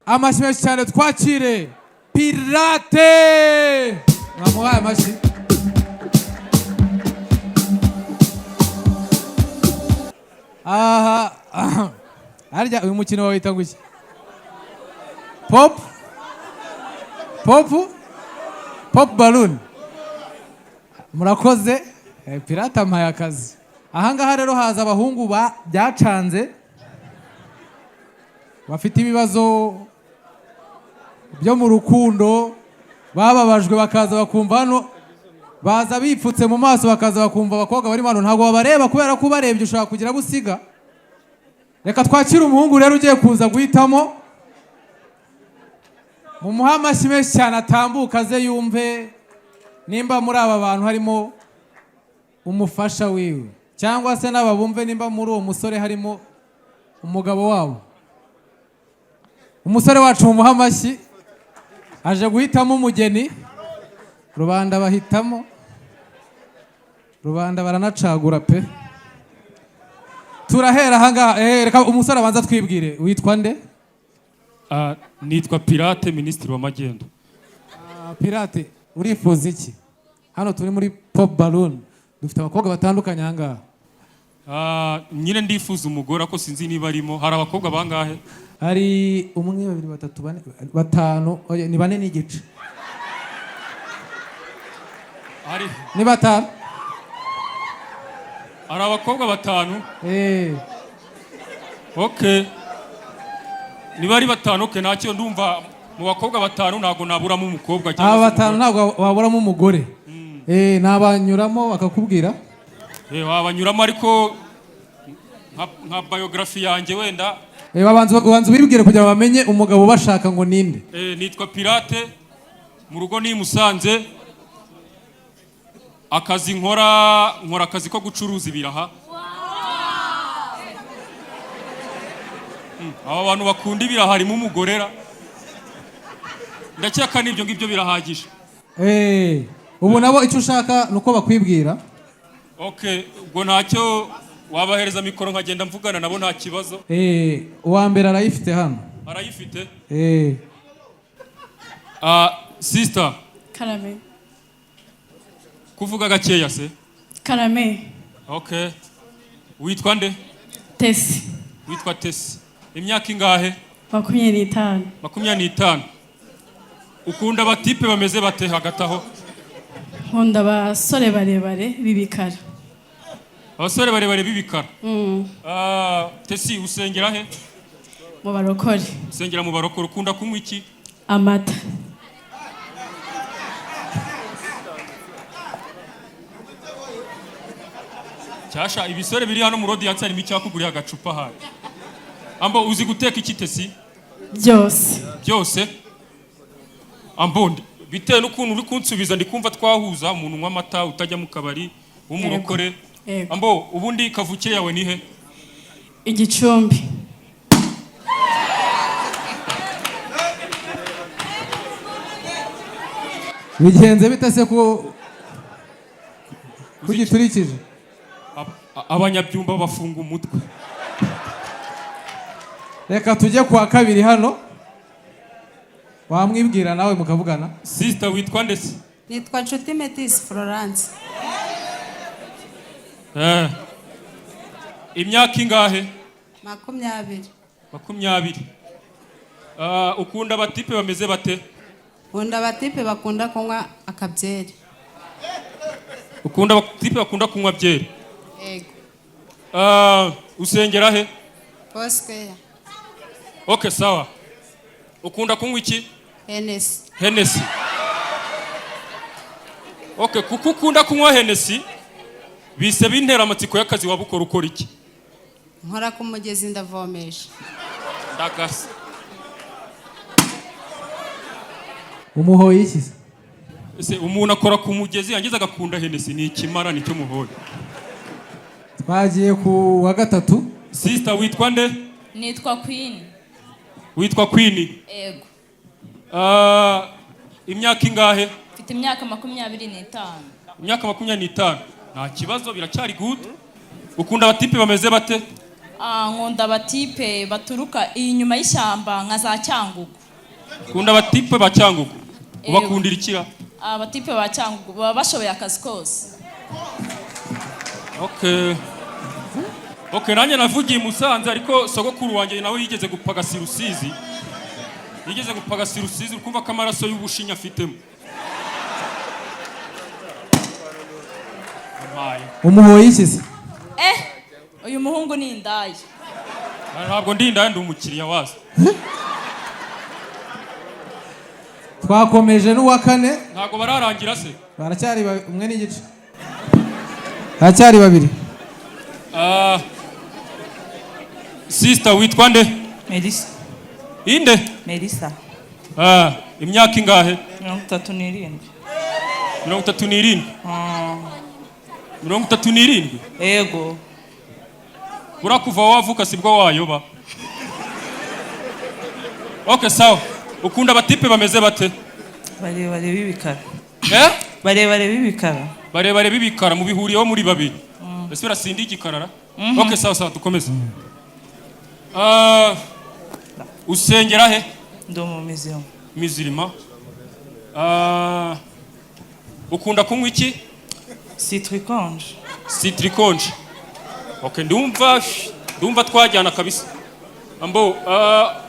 Amashyi menshi cyane twakire Pirate. Mwamuhaye amashyi. Harya uyu mukino wawita nguki? Pop balloon. Murakoze. Pirate ampaye akazi. Ahangaha rero haza abahungu byacanze bafite ibibazo byo mu rukundo, bababajwe bakaza bakumva hano, baza bipfutse mu maso bakaza bakumva abakobwa bari hano ntabwo babareba kubera ko ubarebye ushaka kugira busiga. Reka twakire umuhungu rero ugiye kuza guhitamo. Mu muhamashyi menshi cyane atambuka ze yumve nimba muri aba bantu harimo umufasha wiwe cyangwa se n'ababumve nimba muri uwo musore harimo umugabo wabo. Umusore wacu mu muhamashyi aje guhitamo umugeni. Rubanda bahitamo, rubanda baranacagura pe. Turahera ahangaha. Reka umusore abanza twibwire, witwa nde? Nitwa Pirate, Minisitiri w'Amagendo. Pirate, urifuza iki? Hano turi muri Pop Balloon, dufite abakobwa batandukanye ahangaha. Nyine ndifuza umugore ako sinzi niba arimo. Hari abakobwa bangahe? Hari umwe, babiri, batatu, bane, batanu, ni bane n'igice. Ni batanu. Hari abakobwa batanu? Okay. Niba ari batanu ntacyo ndumva mu bakobwa batanu ntago naburamo umukobwa cyangwa se batanu ntago waburamo umugore. Nabanyuramo bakakubwira. Wabanyuramo ariko nka biography yanjye wenda. Babanza ubibwire kugira ngo bamenye umugabo bashaka ngo ninde. Nitwa Pirate, mu rugo ni Musanze. Akazi nkora akazi ko gucuruza ibiraha. Aba bantu bakunda ibiraha harimo umugorera. Ndacyaka nibyo ngibyo birahagije. Ubu nabo icyo ushaka nuko bakwibwira. Okay, ubwo ntacyo wabahereza mikoro nkagenda mvugana nabo nta kibazo. Uwa mbere arayifite hano. Arayifite? Sister. Karame. Kuvuga gakeya se? Karame. Okay. Witwa nde? Tesi. Witwa Tesi. Imyaka ingahe? 25. 25. Ukunda abatipe bameze bate hagati aho? Nkunda abasore barebare bibikara. Abasore barebare bibikara? Tesi usengera he? Mu barokore. Usengera mu barokore. Ukunda kunywa iki? Amata. Cyasha ibisore biri hano mu rodi yatsari micyakuguriye agacupa haye. Ambo uzi guteka iki Tesi? Byose. Ambo bitewe n'ukuntu uri kunsubiza ndikumva twahuza umuntu unywa amata utajya mu kabari w'umurokore. Ambo ubundi kavukire yawe ni he? Igicumbi. Bigenze bite se ko kugiturikije? Abanyabyumba bafunga umutwe. Reka tujye kwa kabiri hano. Wamwibwira nawe mukavugana. Sister witwa nde se? Nitwa Nshuti Metis Florence. Imyaka ingahe? 20. Ukunda abatipe bameze bate? Ukunda abatipe bakunda kunywa akabyeri. Ukunda abatipe bakunda kunywa byeri? Yego. Usengera he? Oscar. Okay, sawa. Ukunda kunywa iki? Hennessy. Okay, kuko ukunda kunywa Hennessy bise bintera amatsiko y'akazi wabukora ukora iki? Nkora ku mugezi ndavomesha. Ndagasa. Umuhoye iki? Ese umuntu akora ku mugezi yangiza agakunda Hennessy ni ikimara nicyo muhoye. Twagiye ku wa gatatu. Sister witwa nde? Nitwa Queen. Witwa Queen? Ego. imyaka ingahe? Mfite imyaka 25. Imyaka 25. Nta kibazo, biracyari good. Ukunda abatipe bameze bate? Nkunda abatipe baturuka inyuma y'ishyamba nka za Cyangugu. Ukunda abatipe ba Cyangugu? Ubakundira ikira? Abatipe ba Cyangugu baba bashoboye akazi kose. Okay, nanjye navugiye i Musanze ariko sogokuru wanjye nawe yigeze gupagasi Rusizi. Ukumva ko amaraso y'ubushinya afitemo. Umuhoye iki se? Uyu muhungu ni indaya. Ntabwo ndi indaya, ndi umukiriya wazo. Twakomeje n'uwa kane. Ntabwo bararangira se? Baracyari umwe n'igice. Baracyari babiri. Sister witwa nde? Melissa. Inde? Melissa. Imyaka ingahe? 37. 37? 37? Yego. Urakuva wavuka sibwo wayoba. Okay, sawa. Ukunda abatipe bameze bate? Barebare b'ibikara. Barebare b'ibikara mu bihuriyeho muri babiri. Ese urasindi igikarara? Okay, sawa, dukomeze. Usengera he? Ndo mu mizima. Mizirima. Ukunda kunywa iki? Citriconge. Okay, ndumva twajyana kabisa. Ambo,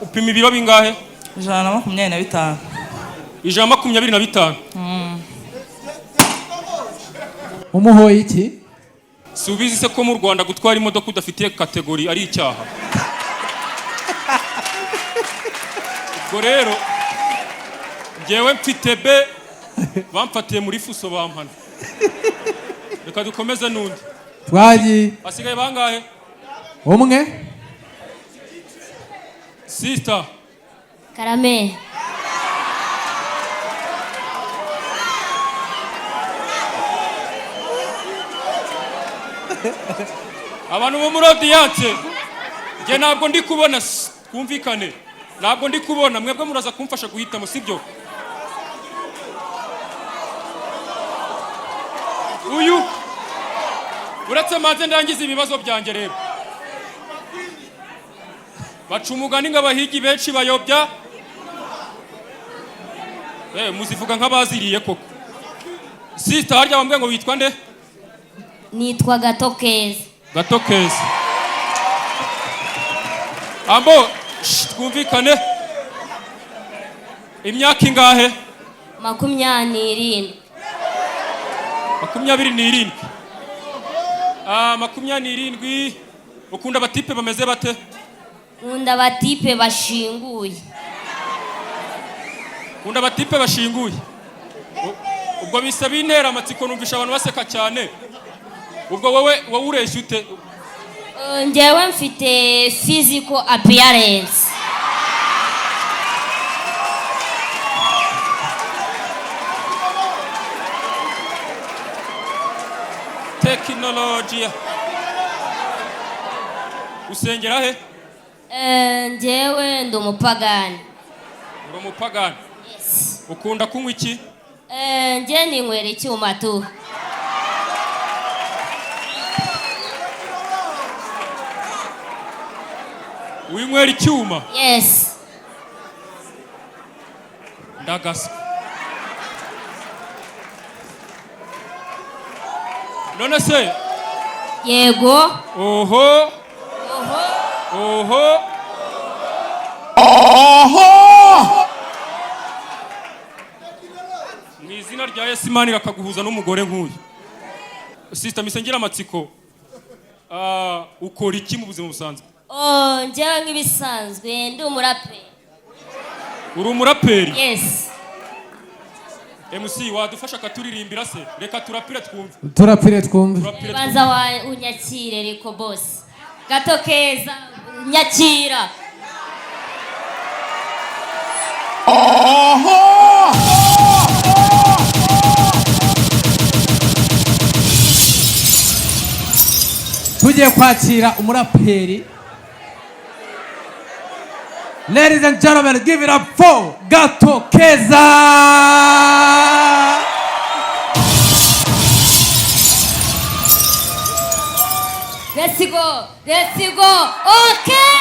upima ibiro bingahe? 125. 125. Umuhoye iki? Subizi se ko mu Rwanda gutwara imodoka udafitiye kategori ari icyaha. Ubwo rero ngewe mfite B, bamfatiye muri fuso bampana. Reka dukomeze n'undi. Twagiye. Asigaye bangahe? Umwe. Sister. Karame. Abantu bo muri audience, nge ntabwo ndi kubona, twumvikane. Ntabwo ndi kubona, mwebwe muraza kumfasha guhitamo, sibyo? Uyu uretse maze ndangiza ibibazo byanjye rero. Baca umugani ng'abahigi benshi bayobya. Muzivuga nk'abaziriye koko. Sister, harya bambwiye ngo witwa nde? Nitwa Gatokeza. Gatokeza. Ambo, twumvikane. Imyaka ingahe? 27. 27. 27. Ukunda abatipe bameze bate? Nkunda abatipe bashinguye. Ukunda abatipe bashinguye? Ubwo bisaba intera amatsiko numvisha abantu baseka cyane. Ubwo wowe ureshya ute? Ngewe mfite physical appearance. Technology. Usengera he? Ngewe ndi umupagani. Uri umupagani? Yes. Ukunda kunywa iki? Nge ninywera icyuma tu. Winywera icyuma? Yes. Ndagasa. None se? Yego. Oho. Ni izina rya Yesu Imana irakaguhuza n'umugore nk'uyu. Sister misengera amatsiko. Ukora iki mu buzima busanzwe? Ngewe nk'ibisanzwe ndi umuraperi. Uri umuraperi? Yes. MC wadufasha akaturirimbira se? Reka turapire twumve. Turapire twumve. Banza unyakire reko boss. Gatokeza nyakira. Tugiye kwakira umuraperi Ladies and gentlemen, give it up for Gatokeza. Let's go. Okay.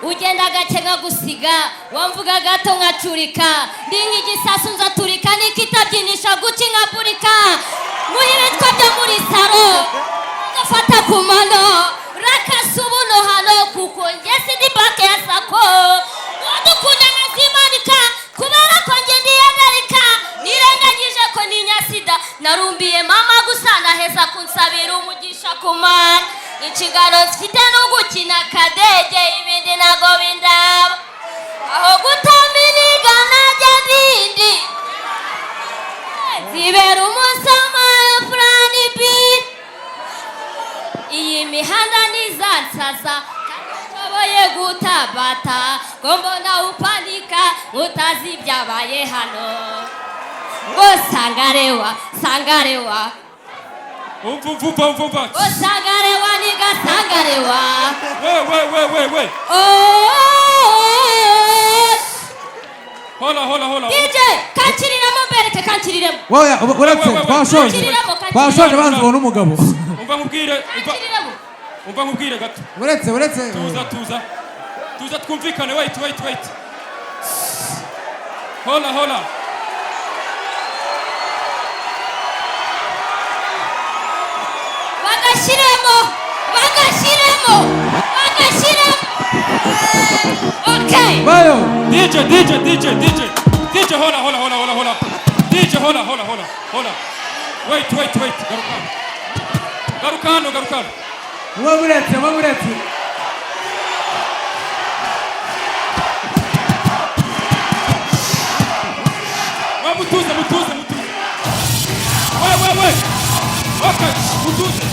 Ugenda gacenga gusiga wamvuga gato nkacurika ndi nk'igisasu nzaturika nikitabyinishwa guca inkapurika muhiretwa byo muri saro gafata ku mano rakasubuno hano kuko njye sindi bake ya sako wadukunda nkazimanika kubera ko njye ndiyanarika nirengagije ko ni nyasida narumbiye mama gusa naheza kunsabira umugisha kumana inshingano mfite no gukina kadege ibindi nago bindaba aho gutaminiga najya ndindi zibera umusama ya plani beat iyi mihanda nizansaza nshoboye gutabata ngo mbona upanika utazi ibyabaye hano ngo sangarewa umva Sangarewa niga sangarewa. we hola DJ kanchiriramo bereke kanchiriremo. Woya uretse twashoje banze ubona umugabo. Umva nkubwire gato. Uretse. Tuza twumvikane wait. Hola. Bagashiremo. Okay. Bayo. DJ, hola. DJ, hola. Wait. Garukano. Wamuretse. Mutuze. Wait. Okay, mutuze.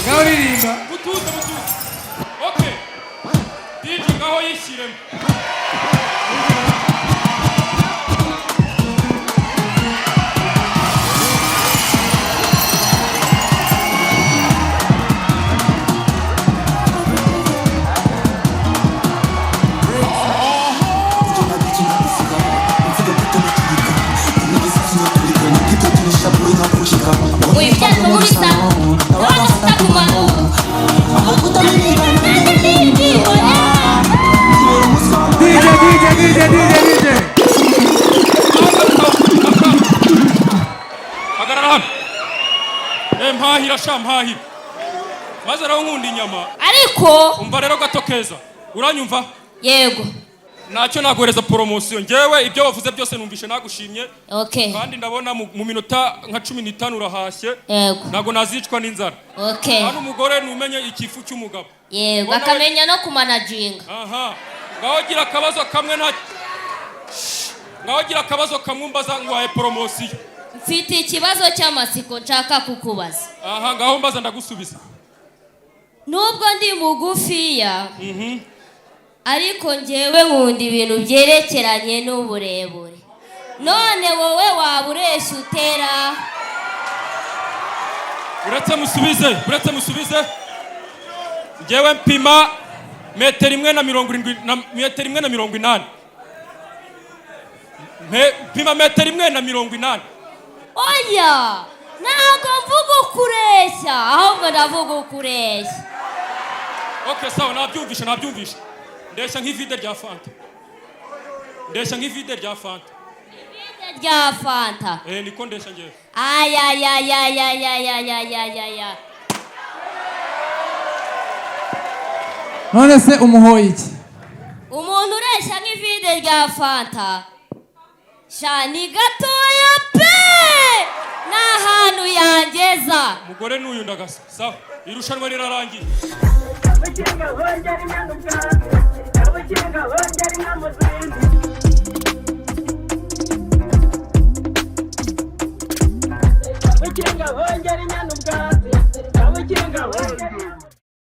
Gauririmba. Mutuze. Okay. DJ ngaho yishiremo. DJ. Hagarara hano. Mpahira. Maze raho nkunda inyama. Ariko Umva rero Gatokeza. Uranyumva? yego. Ntacyo naguhereza promotion. Ngewe ibyo wavuze byose numvishe nagushimye. Okay. Kandi ndabona mu minota nka 15 urahashye. Yego. Nago nazicwa n'inzara. Okay. Hano umugore numenye ikifu cy'umugabo. Yego akamenya no kumanaginga. Aha. Ngaho gira akabazo kamwe mbaza ngwaye promotion. Mfite ikibazo cy'amasiko nshaka kukubaza. Aha ngaho mbaza ndagusubiza. Nubwo ndi mugufiya. Ariko njyewe nkunda ibintu byerekeranye n'uburebure. None wowe waburesha utera. Uretse musubize. Njyewe mpima metero 1.80. Pima metero 1.80. Oya! Ntabwo mvuga ukureshya, ahubwo ndavuga ukureshya. Okay, sawa nabyumvisha. Ndeshya nk'ivide rya Fanta. Ivide rya Fanta. Niko ndeshya ngewe. Ayayayayayayayayayaya. None se umuhoye iki? Umuntu ureshya nk'ivide rya Fanta. Shani gatoya pe! N'ahantu yangeza. Mugore n'uyu ndagasa. Sawa, irushanwa rirarangiye. Wonjari nyanu bwate,